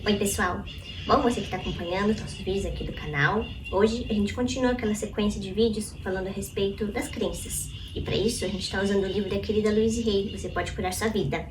Oi pessoal, bom você que está acompanhando os nossos vídeos aqui do canal. Hoje a gente continua aquela sequência de vídeos falando a respeito das crenças. E para isso a gente está usando o livro da querida Louise Hay, Você Pode Curar Sua Vida.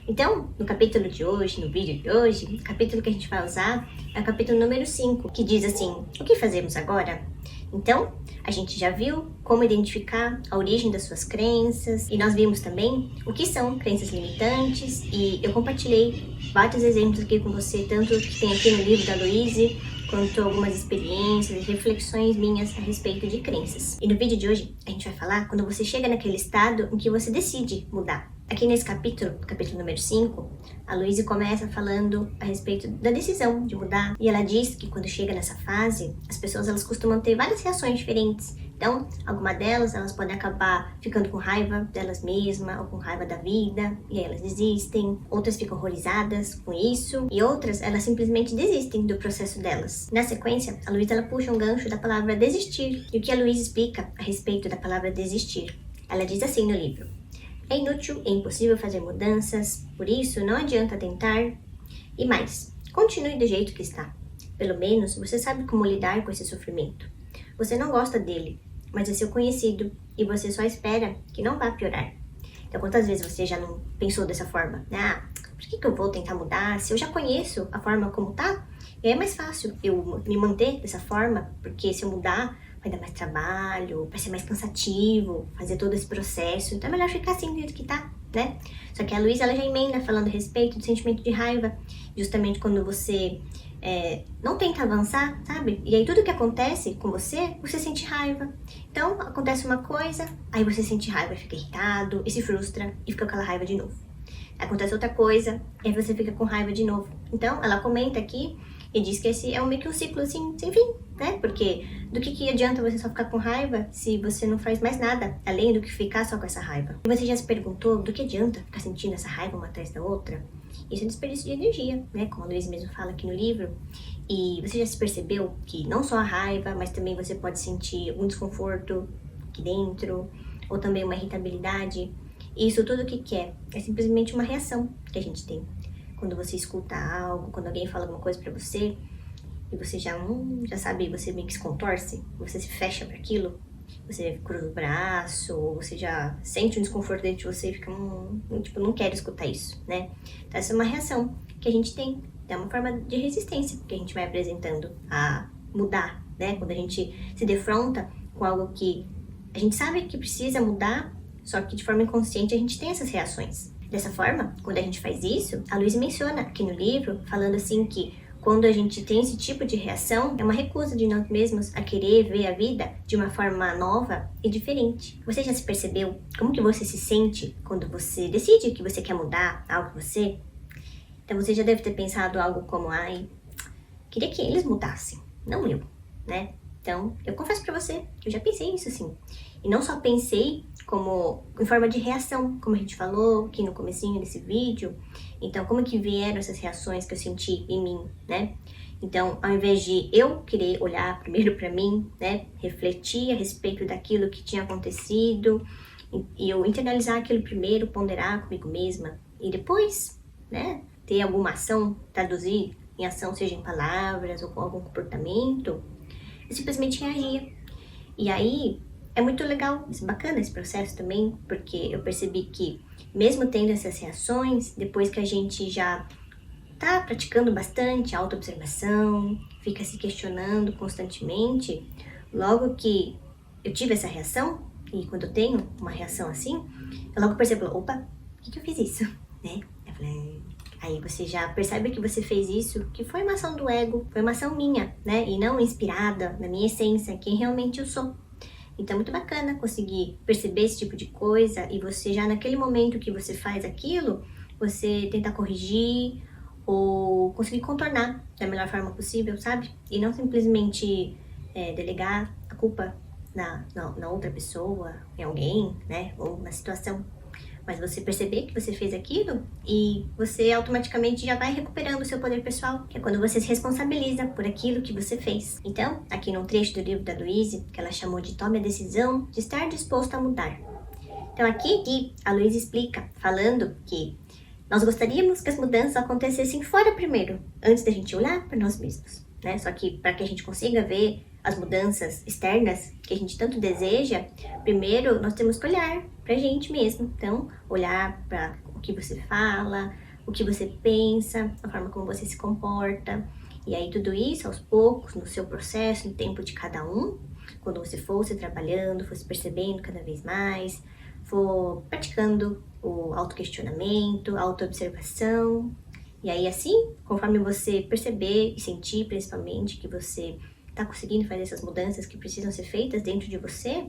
Então, no capítulo de hoje, no vídeo de hoje, o capítulo que a gente vai usar é o capítulo número 5, que diz assim: o que fazemos agora? Então, a gente já viu como identificar a origem das suas crenças e nós vimos também o que são crenças limitantes e eu compartilhei vários exemplos aqui com você, tanto que tem aqui no livro da Louise, quanto algumas experiências e reflexões minhas a respeito de crenças. E no vídeo de hoje, a gente vai falar quando você chega naquele estado em que você decide mudar. Aqui nesse capítulo número 5, a Louise começa falando a respeito da decisão de mudar. E ela diz que quando chega nessa fase, as pessoas elas costumam ter várias reações diferentes. Então, alguma delas, elas podem acabar ficando com raiva delas mesmas, ou com raiva da vida, e aí elas desistem. Outras ficam horrorizadas com isso, e outras, elas simplesmente desistem do processo delas. Na sequência, a Louise ela puxa um gancho da palavra desistir. E o que a Louise explica a respeito da palavra desistir? Ela diz assim no livro: é inútil e impossível fazer mudanças, por isso não adianta tentar. E mais, continue do jeito que está. Pelo menos você sabe como lidar com esse sofrimento. Você não gosta dele, mas é seu conhecido e você só espera que não vá piorar. Então, quantas vezes você já não pensou dessa forma? Por que eu vou tentar mudar se eu já conheço a forma como tá? E é mais fácil eu me manter dessa forma, porque se eu mudar, vai dar mais trabalho, vai ser mais cansativo fazer todo esse processo. Então é melhor ficar assim do jeito que tá, né? Só que a Louise, ela já emenda falando a respeito do sentimento de raiva, justamente quando você não tenta avançar, sabe? E aí tudo que acontece com você, você sente raiva. Então acontece uma coisa, aí você sente raiva, fica irritado e se frustra e fica com aquela raiva de novo. Acontece outra coisa, e aí você fica com raiva de novo. Então ela comenta aqui e diz que esse é meio que um ciclo assim, sem fim, né? Porque do que adianta você só ficar com raiva se você não faz mais nada, além do que ficar só com essa raiva? E você já se perguntou do que adianta ficar sentindo essa raiva uma atrás da outra? Isso é desperdício de energia, né? Como a Louise mesmo fala aqui no livro. E você já se percebeu que não só a raiva, mas também você pode sentir algum desconforto aqui dentro, ou também uma irritabilidade. E isso tudo o que é? É simplesmente uma reação que a gente tem. Quando você escuta algo, quando alguém fala alguma coisa pra você, e você já sabe, você meio que se contorce, você se fecha para aquilo, você cruza o braço, ou você já sente um desconforto dentro de você e fica, tipo, não quero escutar isso, né? Então essa é uma reação que a gente tem, é uma forma de resistência que a gente vai apresentando a mudar, né? Quando a gente se defronta com algo que a gente sabe que precisa mudar, só que de forma inconsciente a gente tem essas reações. Dessa forma, quando a gente faz isso, a Louise menciona aqui no livro, falando assim que quando a gente tem esse tipo de reação, é uma recusa de nós mesmos a querer ver a vida de uma forma nova e diferente. Você já se percebeu como que você se sente quando você decide que você quer mudar algo em você? Então você já deve ter pensado algo como, queria que eles mudassem, não eu, né? Então, eu confesso pra você que eu já pensei nisso assim. E não só pensei como em forma de reação, como a gente falou aqui no comecinho desse vídeo. Então, como que vieram essas reações que eu senti em mim, né? Então, ao invés de eu querer olhar primeiro pra mim, né? Refletir a respeito daquilo que tinha acontecido, e eu internalizar aquilo primeiro, ponderar comigo mesma, e depois, né? Ter alguma ação, traduzir em ação, seja em palavras ou com algum comportamento, eu simplesmente reagia. E aí, é muito legal, bacana esse processo também, porque eu percebi que, mesmo tendo essas reações, depois que a gente já tá praticando bastante autoobservação, fica se questionando constantemente, logo que eu tive essa reação, e quando eu tenho uma reação assim, eu logo percebo, opa, por que eu fiz isso? Né? Eu falei, aí você já percebe que você fez isso, que foi uma ação do ego, foi uma ação minha, né? E não inspirada na minha essência, quem realmente eu sou. Então é muito bacana conseguir perceber esse tipo de coisa e você já naquele momento que você faz aquilo, você tentar corrigir ou conseguir contornar da melhor forma possível, sabe? E não simplesmente delegar a culpa na outra pessoa, em alguém, né? Ou na situação. Mas você perceber que você fez aquilo e você automaticamente já vai recuperando o seu poder pessoal, que é quando você se responsabiliza por aquilo que você fez. Então, aqui num trecho do livro da Louise, que ela chamou de Tome a Decisão de Estar Disposto a Mudar. Então aqui a Louise explica, falando que Nós gostaríamos que as mudanças acontecessem fora primeiro, antes da gente olhar para nós mesmos, né? Só que para que a gente consiga ver as mudanças externas que a gente tanto deseja, primeiro nós temos que olhar para a gente mesmo. Então, olhar para o que você fala, o que você pensa, a forma como você se comporta. E aí tudo isso, aos poucos, no seu processo, no tempo de cada um, quando você for se trabalhando, for se percebendo cada vez mais, for praticando o autoquestionamento, a autoobservação. E aí assim, conforme você perceber e sentir principalmente que você está conseguindo fazer essas mudanças que precisam ser feitas dentro de você,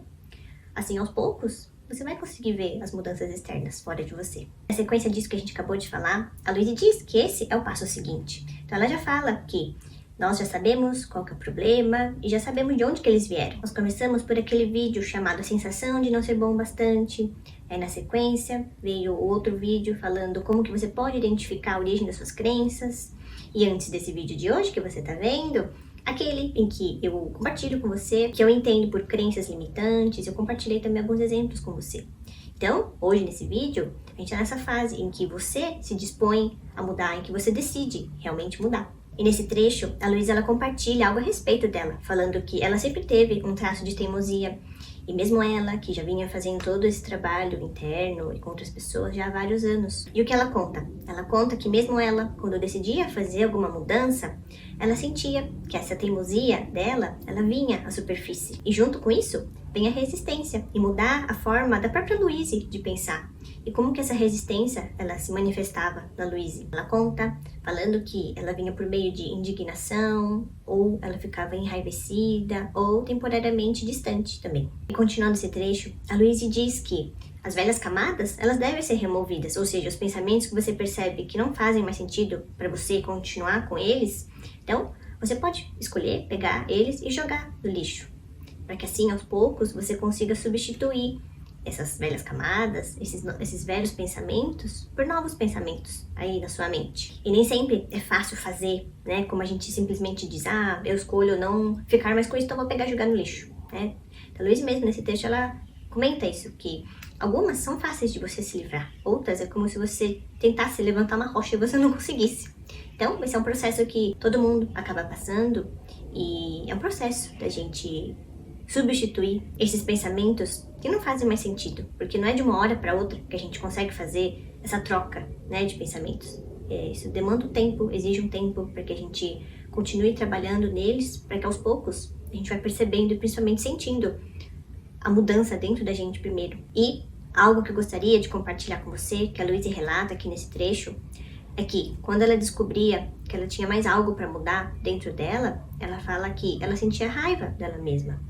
assim aos poucos, você vai conseguir ver as mudanças externas fora de você. Na sequência disso que a gente acabou de falar, a Louise diz que esse é o passo seguinte. Então ela já fala que nós já sabemos qual que é o problema e já sabemos de onde que eles vieram. Nós começamos por aquele vídeo chamado A Sensação de Não Ser Bom Bastante. Aí na sequência veio outro vídeo falando como que você pode identificar a origem das suas crenças. E antes desse vídeo de hoje que você tá vendo, aquele em que eu compartilho com você que eu entendo por crenças limitantes, eu compartilhei também alguns exemplos com você. Então, hoje nesse vídeo, a gente tá nessa fase em que você se dispõe a mudar, em que você decide realmente mudar. E nesse trecho, a Louise ela compartilha algo a respeito dela, falando que ela sempre teve um traço de teimosia, e mesmo ela, que já vinha fazendo todo esse trabalho interno e com outras pessoas já há vários anos. E o que ela conta? Ela conta que mesmo ela, quando decidia fazer alguma mudança, ela sentia que essa teimosia dela, ela vinha à superfície. E junto com isso, vem a resistência e mudar a forma da própria Louise de pensar. E como que essa resistência, ela se manifestava na Louise? Ela conta, falando que ela vinha por meio de indignação, ou ela ficava enraivecida, ou temporariamente distante também. E continuando esse trecho, a Louise diz que as velhas camadas, elas devem ser removidas, ou seja, os pensamentos que você percebe que não fazem mais sentido para você continuar com eles, então você pode escolher pegar eles e jogar no lixo, para que assim aos poucos você consiga substituir essas velhas camadas, esses velhos pensamentos, por novos pensamentos aí na sua mente. E nem sempre é fácil fazer, né? Como a gente simplesmente diz, eu escolho não ficar mais com isso, então vou pegar e jogar no lixo, né? Então, a Louise mesmo, nesse texto, ela comenta isso, que algumas são fáceis de você se livrar, outras é como se você tentasse levantar uma rocha e você não conseguisse. Então, esse é um processo que todo mundo acaba passando e é um processo da gente substituir esses pensamentos que não fazem mais sentido, porque não é de uma hora para outra que a gente consegue fazer essa troca, né, de pensamentos. Isso demanda um tempo, exige um tempo para que a gente continue trabalhando neles, para que aos poucos a gente vai percebendo e principalmente sentindo a mudança dentro da gente primeiro. E algo que eu gostaria de compartilhar com você, que a Louise relata aqui nesse trecho, é que quando ela descobria que ela tinha mais algo para mudar dentro dela, ela fala que ela sentia raiva dela mesma.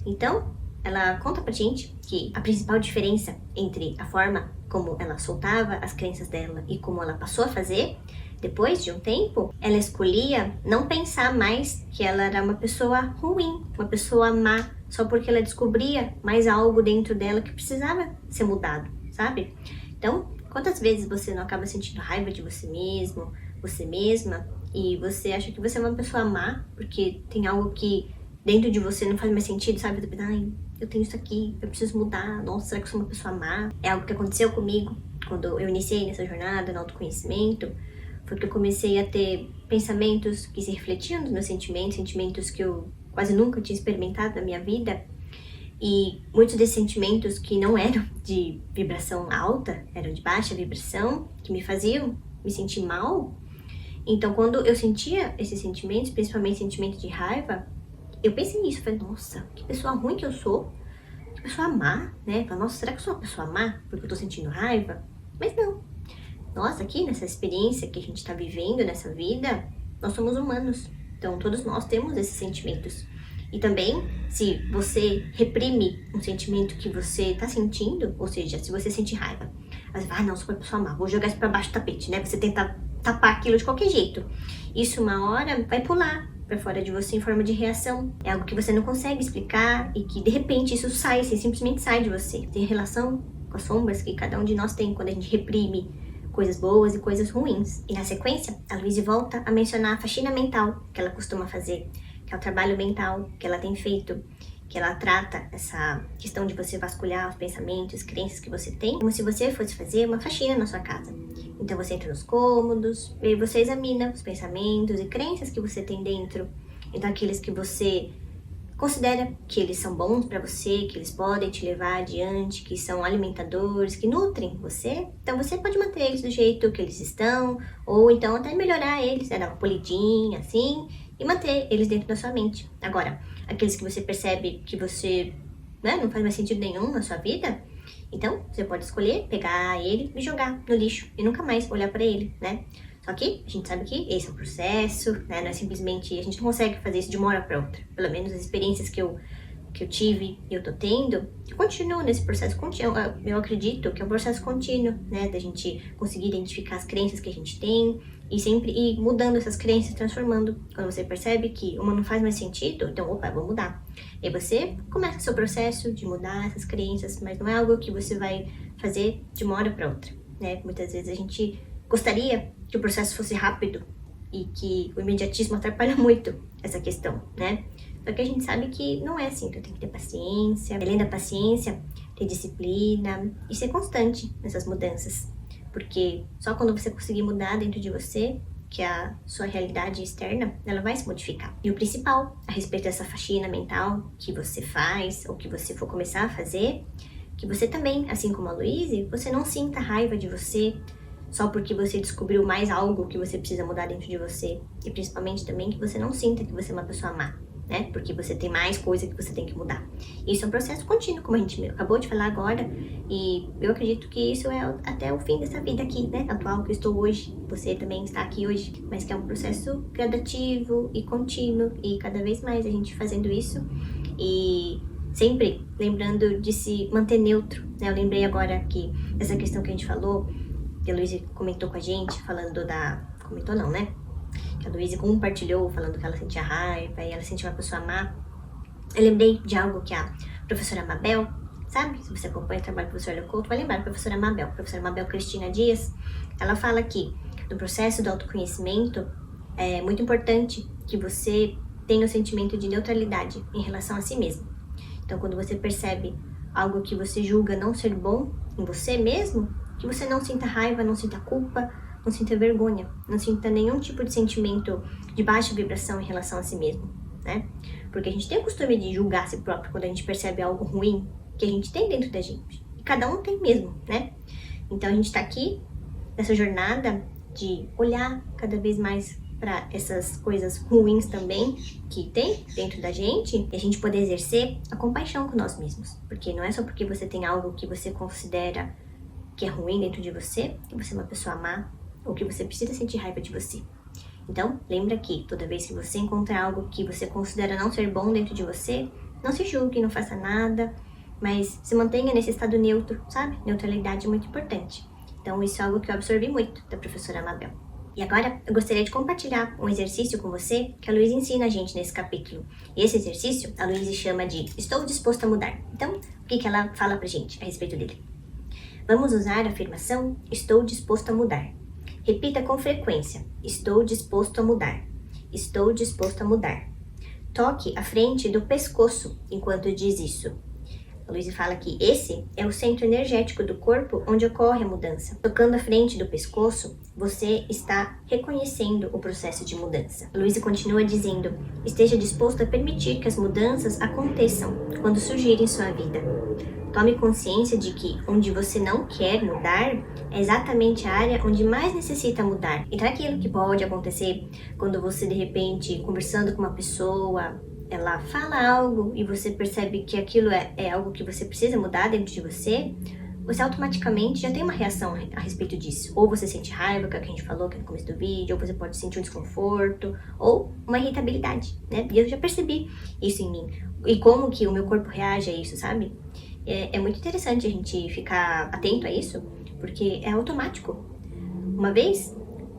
Então, ela conta pra gente que a principal diferença entre a forma como ela soltava as crenças dela e como ela passou a fazer, depois de um tempo, ela escolhia não pensar mais que ela era uma pessoa ruim, uma pessoa má, só porque ela descobria mais algo dentro dela que precisava ser mudado, sabe? Então, quantas vezes você não acaba sentindo raiva de você mesmo, você mesma, e você acha que você é uma pessoa má, porque tem algo que dentro de você não faz mais sentido, sabe? Eu tenho isso aqui, eu preciso mudar, nossa, será que eu sou uma pessoa má? É algo que aconteceu comigo quando eu iniciei nessa jornada no autoconhecimento, foi que eu comecei a ter pensamentos que se refletiam nos meus sentimentos que eu quase nunca tinha experimentado na minha vida, e muitos desses sentimentos que não eram de vibração alta, eram de baixa vibração, que me faziam me sentir mal. Então, quando eu sentia esses sentimentos, principalmente sentimento de raiva, eu pensei nisso, falei, nossa, que pessoa ruim que eu sou, que pessoa má, né? Falei, nossa, será que eu sou uma pessoa má porque eu tô sentindo raiva? Mas não. Nossa, aqui nessa experiência que a gente tá vivendo nessa vida, nós somos humanos. Então, todos nós temos esses sentimentos. E também, se você reprime um sentimento que você tá sentindo, ou seja, se você sente raiva, você vai, não, sou uma pessoa má, vou jogar isso pra baixo do tapete, né? Você tenta tapar aquilo de qualquer jeito. Isso uma hora vai pular para fora de você em forma de reação. É algo que você não consegue explicar e que de repente isso sai, assim, simplesmente sai de você. Tem relação com as sombras que cada um de nós tem quando a gente reprime coisas boas e coisas ruins. E na sequência, a Louise volta a mencionar a faxina mental que ela costuma fazer, que é o trabalho mental que ela tem feito, que ela trata essa questão de você vasculhar os pensamentos, crenças que você tem, como se você fosse fazer uma faxina na sua casa. Então você entra nos cômodos, e você examina os pensamentos e crenças que você tem dentro. Então aqueles que você considera que eles são bons para você, que eles podem te levar adiante, que são alimentadores, que nutrem você, então você pode manter eles do jeito que eles estão, ou então até melhorar eles, dar uma polidinha assim, e manter eles dentro da sua mente. Agora, aqueles que você percebe que você, né, não faz mais sentido nenhum na sua vida, então você pode escolher pegar ele e jogar no lixo e nunca mais olhar para ele, né? Só que a gente sabe que esse é um processo, né? Não é simplesmente, a gente não consegue fazer isso de uma hora para outra. Pelo menos as experiências que eu tive e eu tô tendo, eu continuo nesse processo contínuo. Eu acredito que é um processo contínuo, né? Da gente conseguir identificar as crenças que a gente tem e sempre ir mudando essas crenças, transformando. Quando você percebe que uma não faz mais sentido, então, opa, eu vou mudar. E aí você começa o seu processo de mudar essas crenças, mas não é algo que você vai fazer de uma hora para outra, né? Muitas vezes a gente gostaria que o processo fosse rápido e que o imediatismo atrapalha muito essa questão, né? Só que a gente sabe que não é assim, então tem que ter paciência. Além da paciência, ter disciplina e ser constante nessas mudanças. Porque só quando você conseguir mudar dentro de você, que a sua realidade externa, ela vai se modificar. E o principal, a respeito dessa faxina mental que você faz, ou que você for começar a fazer, que você também, assim como a Luíse, você não sinta raiva de você, só porque você descobriu mais algo que você precisa mudar dentro de você. E principalmente também que você não sinta que você é uma pessoa má, né? Porque você tem mais coisa que você tem que mudar. Isso é um processo contínuo, como a gente acabou de falar agora. E eu acredito que isso é até o fim dessa vida aqui, né? Atual que eu estou hoje. Você também está aqui hoje. Mas que é um processo gradativo e contínuo. E cada vez mais a gente fazendo isso. E sempre lembrando de se manter neutro, né? Eu lembrei agora que essa questão que a gente falou, que a Luíse comentou com a gente, falando da... Comentou não, né? Que a Luíse compartilhou, falando que ela sentia raiva e ela sentia uma pessoa má. Eu lembrei de algo que a professora Mabel, sabe? Se você acompanha o trabalho do professor Leocouto, vai lembrar da professora Mabel. A professora Mabel Cristina Dias, ela fala que no processo do autoconhecimento é muito importante que você tenha o sentimento de neutralidade em relação a si mesmo. Então, quando você percebe algo que você julga não ser bom em você mesmo, que você não sinta raiva, não sinta culpa, não sinta vergonha, não sinta nenhum tipo de sentimento de baixa vibração em relação a si mesmo, né? Porque a gente tem o costume de julgar a si próprio quando a gente percebe algo ruim que a gente tem dentro da gente. E cada um tem mesmo, né? Então a gente tá aqui nessa jornada de olhar cada vez mais para essas coisas ruins também que tem dentro da gente e a gente poder exercer a compaixão com nós mesmos. Porque não é só porque você tem algo que você considera que é ruim dentro de você, que você é uma pessoa má, ou que você precisa sentir raiva de você. Então, lembra que toda vez que você encontrar algo que você considera não ser bom dentro de você, não se julgue, não faça nada, mas se mantenha nesse estado neutro, sabe? Neutralidade é muito importante. Então, isso é algo que eu absorvi muito da professora Amabel. E agora, eu gostaria de compartilhar um exercício com você que a Luísa ensina a gente nesse capítulo. E esse exercício, a Luísa chama de Estou Disposto a Mudar. Então, o que ela fala pra gente a respeito dele? Vamos usar a afirmação Estou disposto a mudar. Repita com frequência. Estou disposto a mudar. Estou disposto a mudar. Toque a frente do pescoço enquanto diz isso. A Luísa fala que esse é o centro energético do corpo onde ocorre a mudança. Tocando a frente do pescoço, você está reconhecendo o processo de mudança. A Luísa continua dizendo, esteja disposto a permitir que as mudanças aconteçam quando surgirem em sua vida. Tome consciência de que onde você não quer mudar é exatamente a área onde mais necessita mudar. Então é aquilo que pode acontecer quando você, de repente, conversando com uma pessoa, ela fala algo e você percebe que aquilo é algo que você precisa mudar dentro de você, você automaticamente já tem uma reação a respeito disso. Ou você sente raiva, que é o que a gente falou aqui no começo do vídeo, ou você pode sentir um desconforto, ou uma irritabilidade, né? E eu já percebi isso em mim. E como que o meu corpo reage a isso, sabe? É muito interessante a gente ficar atento a isso, porque é automático. Uma vez,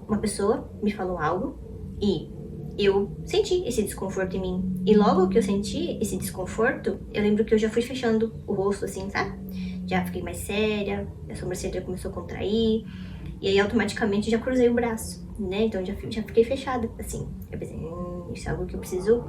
uma pessoa me falou algo e eu senti esse desconforto em mim. E logo que eu senti esse desconforto, eu lembro que eu já fui fechando o rosto, assim, sabe? Já fiquei mais séria, a sobrancelha começou a contrair, e aí automaticamente já cruzei o braço, né? Então já fiquei fechada, assim. Eu pensei, isso é algo que eu preciso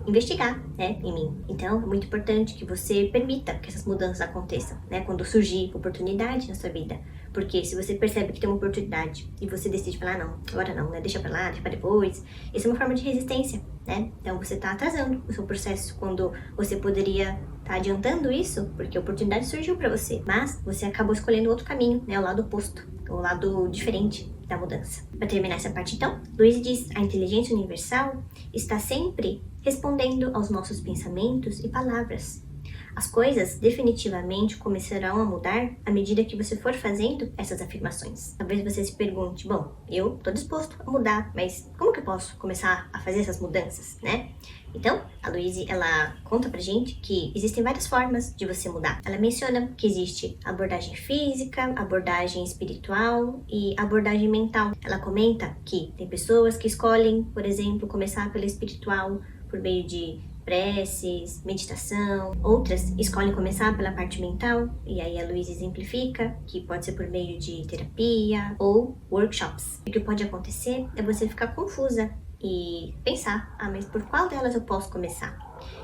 investigar, né, em mim. Então, é muito importante que você permita que essas mudanças aconteçam, né, quando surgir oportunidade na sua vida. Porque se você percebe que tem uma oportunidade e você decide falar, não, agora não, né, deixa pra lá, deixa pra depois, isso é uma forma de resistência, né? Então, você tá atrasando o seu processo quando você poderia tá adiantando isso, porque a oportunidade surgiu pra você, mas você acabou escolhendo outro caminho, né, o lado oposto, o lado diferente da mudança. Para terminar essa parte então, Luiz diz: a inteligência universal está sempre respondendo aos nossos pensamentos e palavras. As coisas definitivamente começarão a mudar à medida que você for fazendo essas afirmações. Talvez você se pergunte, bom, eu tô disposto a mudar, mas como que eu posso começar a fazer essas mudanças, né? Então, a Louise, ela conta pra gente que existem várias formas de você mudar. Ela menciona que existe abordagem física, abordagem espiritual e abordagem mental. Ela comenta que tem pessoas que escolhem, por exemplo, começar pela espiritual por meio de preces, meditação. Outras escolhem começar pela parte mental, e aí a Luísa exemplifica que pode ser por meio de terapia ou workshops. O que pode acontecer é você ficar confusa e pensar, mas por qual delas eu posso começar?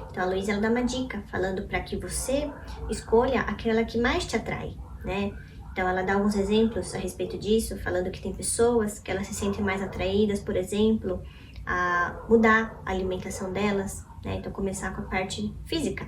Então a Luísa, ela dá uma dica, falando para que você escolha aquela que mais te atrai, né? Então ela dá alguns exemplos a respeito disso, falando que tem pessoas que elas se sentem mais atraídas, por exemplo, a mudar a alimentação delas, né? Então começar com a parte física.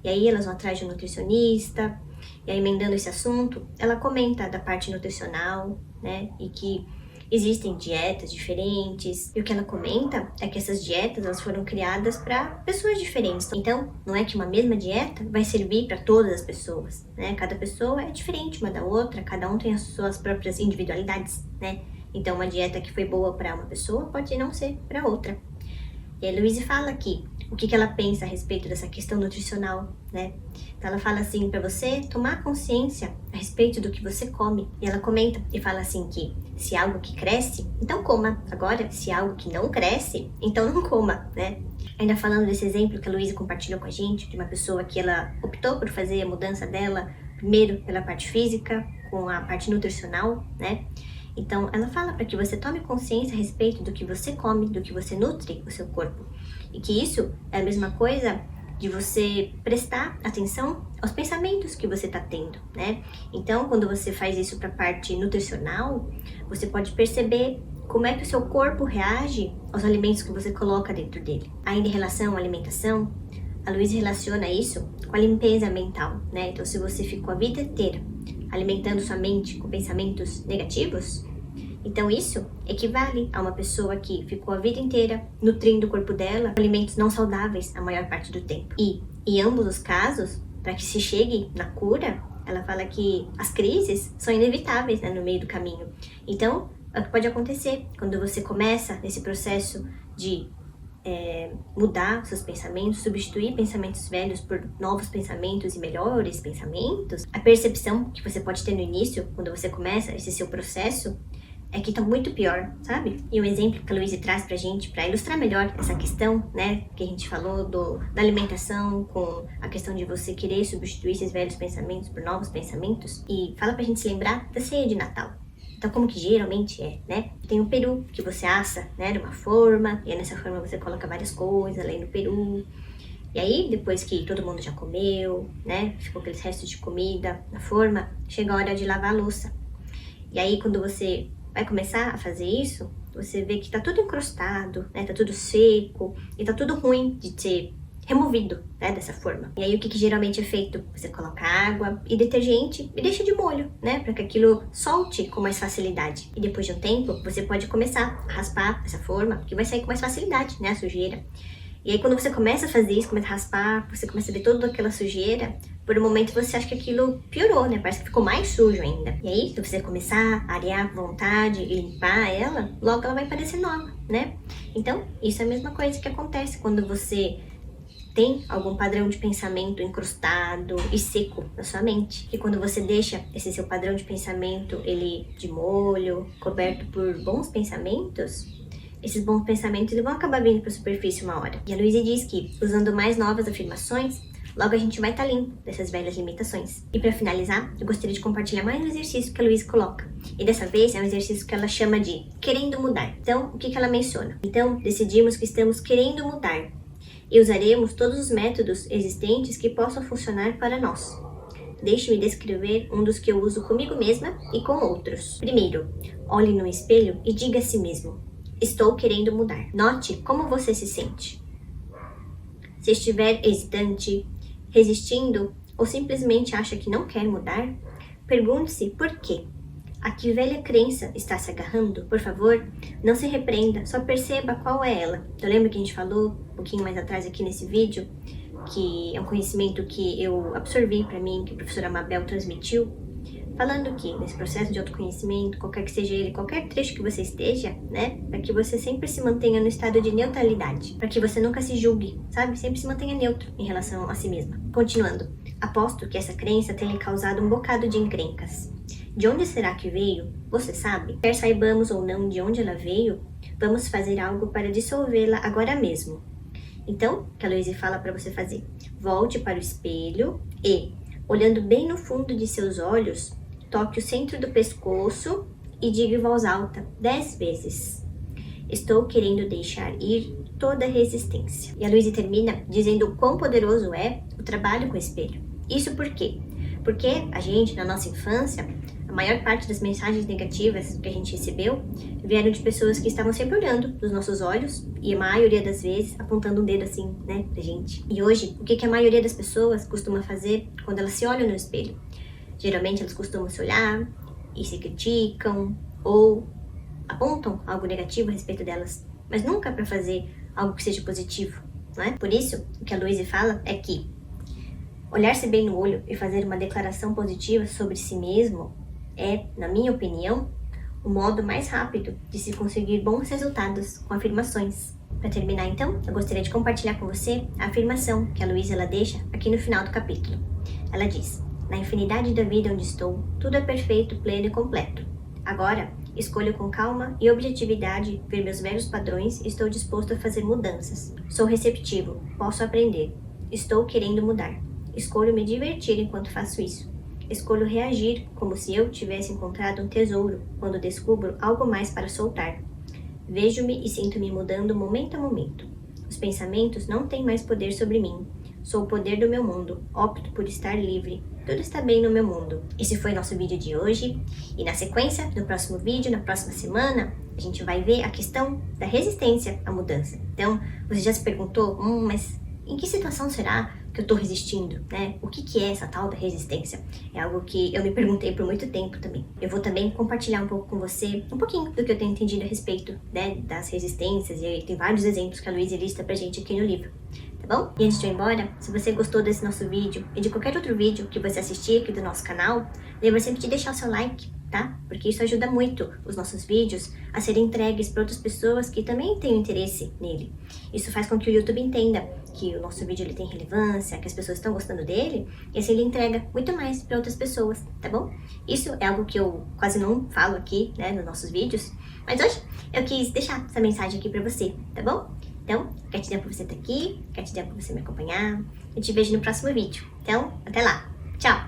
E aí elas vão atrás de um nutricionista, e aí emendando esse assunto, ela comenta da parte nutricional, né? E que existem dietas diferentes, e o que ela comenta é que essas dietas, elas foram criadas para pessoas diferentes. Então, não é que uma mesma dieta vai servir para todas as pessoas, né? Cada pessoa é diferente uma da outra, cada um tem as suas próprias individualidades, né? Então, uma dieta que foi boa para uma pessoa pode não ser para outra. E a Louise fala aqui o que ela pensa a respeito dessa questão nutricional, né? Então ela fala assim, para você tomar consciência a respeito do que você come. E ela comenta e fala assim que se é algo que cresce, então coma. Agora, se é algo que não cresce, então não coma, né? Ainda falando desse exemplo que a Louise compartilhou com a gente, de uma pessoa que ela optou por fazer a mudança dela, primeiro pela parte física, com a parte nutricional, né? Então, ela fala para que você tome consciência a respeito do que você come, do que você nutre o seu corpo. E que isso é a mesma coisa de você prestar atenção aos pensamentos que você está tendo, né? Então, quando você faz isso para a parte nutricional, você pode perceber como é que o seu corpo reage aos alimentos que você coloca dentro dele. Ainda em relação à alimentação, a Luísa relaciona isso com a limpeza mental, né? Então, se você ficou a vida inteira alimentando sua mente com pensamentos negativos, então isso equivale a uma pessoa que ficou a vida inteira nutrindo o corpo dela com alimentos não saudáveis a maior parte do tempo. E em ambos os casos, para que se chegue na cura, ela fala que as crises são inevitáveis, né, no meio do caminho. Então, é o que pode acontecer quando você começa nesse processo de mudar seus pensamentos, substituir pensamentos velhos por novos pensamentos e melhores pensamentos. A percepção que você pode ter no início, quando você começa esse seu processo, é que tá muito pior, sabe? E um exemplo que a Louise traz pra gente, pra ilustrar melhor essa questão, né, que a gente falou da alimentação, com a questão de você querer substituir esses velhos pensamentos por novos pensamentos, e fala pra gente se lembrar da ceia de Natal. Então, como que geralmente é, né? Tem o peru que você assa, né, de uma forma, e aí nessa forma você coloca várias coisas ali no peru. E aí, depois que todo mundo já comeu, né, ficou aqueles restos de comida na forma, chega a hora de lavar a louça. E aí, quando você vai começar a fazer isso, você vê que tá tudo encrustado, né, tá tudo seco, e tá tudo ruim de ser removido, né, dessa forma. E aí o que geralmente é feito? Você coloca água e detergente e deixa de molho, né, para que aquilo solte com mais facilidade. E depois de um tempo, você pode começar a raspar dessa forma, que vai sair com mais facilidade, né, a sujeira. E aí quando você começa a fazer isso, começa a raspar, você começa a ver toda aquela sujeira, por um momento você acha que aquilo piorou, né, parece que ficou mais sujo ainda. E aí, se você começar a arear com vontade e limpar ela, logo ela vai parecer nova, né. Então, isso é a mesma coisa que acontece quando você tem algum padrão de pensamento incrustado e seco na sua mente. E quando você deixa esse seu padrão de pensamento, ele de molho, coberto por bons pensamentos, esses bons pensamentos eles vão acabar vindo para a superfície uma hora. E a Louise diz que, usando mais novas afirmações, logo a gente vai estar limpo dessas velhas limitações. E para finalizar, eu gostaria de compartilhar mais um exercício que a Louise coloca. E dessa vez é um exercício que ela chama de querendo mudar. Então, o que ela menciona? Então, decidimos que estamos querendo mudar. e usaremos todos os métodos existentes que possam funcionar para nós. Deixe-me descrever um dos que eu uso comigo mesma e com outros. Primeiro, olhe no espelho e diga a si mesmo: estou querendo mudar. Note como você se sente. Se estiver hesitante, resistindo ou simplesmente acha que não quer mudar, pergunte-se por quê. A que velha crença está se agarrando? Por favor, não se repreenda, só perceba qual é ela. Eu lembro que a gente falou um pouquinho mais atrás aqui nesse vídeo, que é um conhecimento que eu absorvi para mim, que a professora Mabel transmitiu, falando que nesse processo de autoconhecimento, qualquer que seja ele, qualquer trecho que você esteja, né, para que você sempre se mantenha no estado de neutralidade, para que você nunca se julgue, sabe? Sempre se mantenha neutro em relação a si mesma. Continuando, aposto que essa crença tenha causado um bocado de encrencas. De onde será que veio? Você sabe? Quer saibamos ou não de onde ela veio, vamos fazer algo para dissolvê-la agora mesmo. Então, o que a Louise fala para você fazer? Volte para o espelho e, olhando bem no fundo de seus olhos, toque o centro do pescoço e diga em voz alta 10 vezes: estou querendo deixar ir toda resistência. E a Louise termina dizendo o quão poderoso é o trabalho com o espelho. Isso por quê? Porque a gente, na nossa infância, a maior parte das mensagens negativas que a gente recebeu vieram de pessoas que estavam sempre olhando nos nossos olhos e a maioria das vezes apontando um dedo assim, né, pra gente. E hoje, o que a maioria das pessoas costuma fazer quando elas se olham no espelho? Geralmente elas costumam se olhar e se criticam ou apontam algo negativo a respeito delas, mas nunca para fazer algo que seja positivo, não é? Por isso, o que a Louise fala é que olhar-se bem no olho e fazer uma declaração positiva sobre si mesmo é, na minha opinião, o modo mais rápido de se conseguir bons resultados com afirmações. Para terminar então, eu gostaria de compartilhar com você a afirmação que a Louise ela deixa aqui no final do capítulo. Ela diz: na infinidade da vida onde estou, tudo é perfeito, pleno e completo. Agora, escolho com calma e objetividade ver meus velhos padrões e estou disposto a fazer mudanças. Sou receptivo, posso aprender. Estou querendo mudar. Escolho me divertir enquanto faço isso. Escolho reagir como se eu tivesse encontrado um tesouro quando descubro algo mais para soltar. Vejo-me e sinto-me mudando momento a momento. Os pensamentos não têm mais poder sobre mim. Sou o poder do meu mundo. Opto por estar livre. Tudo está bem no meu mundo. Esse foi nosso vídeo de hoje. E na sequência, no próximo vídeo, na próxima semana, a gente vai ver a questão da resistência à mudança. Então, você já se perguntou, mas em que situação será que eu estou resistindo, né? O que é essa tal da resistência? É algo que eu me perguntei por muito tempo também. Eu vou também compartilhar um pouco com você, um pouquinho do que eu tenho entendido a respeito, né, das resistências, e aí tem vários exemplos que a Louise lista pra gente aqui no livro, tá bom? E antes de eu ir embora, se você gostou desse nosso vídeo e de qualquer outro vídeo que você assistir aqui do nosso canal, lembra sempre de deixar o seu like, tá? Porque isso ajuda muito os nossos vídeos a serem entregues para outras pessoas que também têm interesse nele. Isso faz com que o YouTube entenda que o nosso vídeo ele tem relevância, que as pessoas estão gostando dele, e assim ele entrega muito mais para outras pessoas, tá bom? Isso é algo que eu quase não falo aqui, né, nos nossos vídeos, mas hoje eu quis deixar essa mensagem aqui para você, tá bom? Então, gratidão por você estar aqui, gratidão por você me acompanhar, eu te vejo no próximo vídeo. Então, até lá, tchau!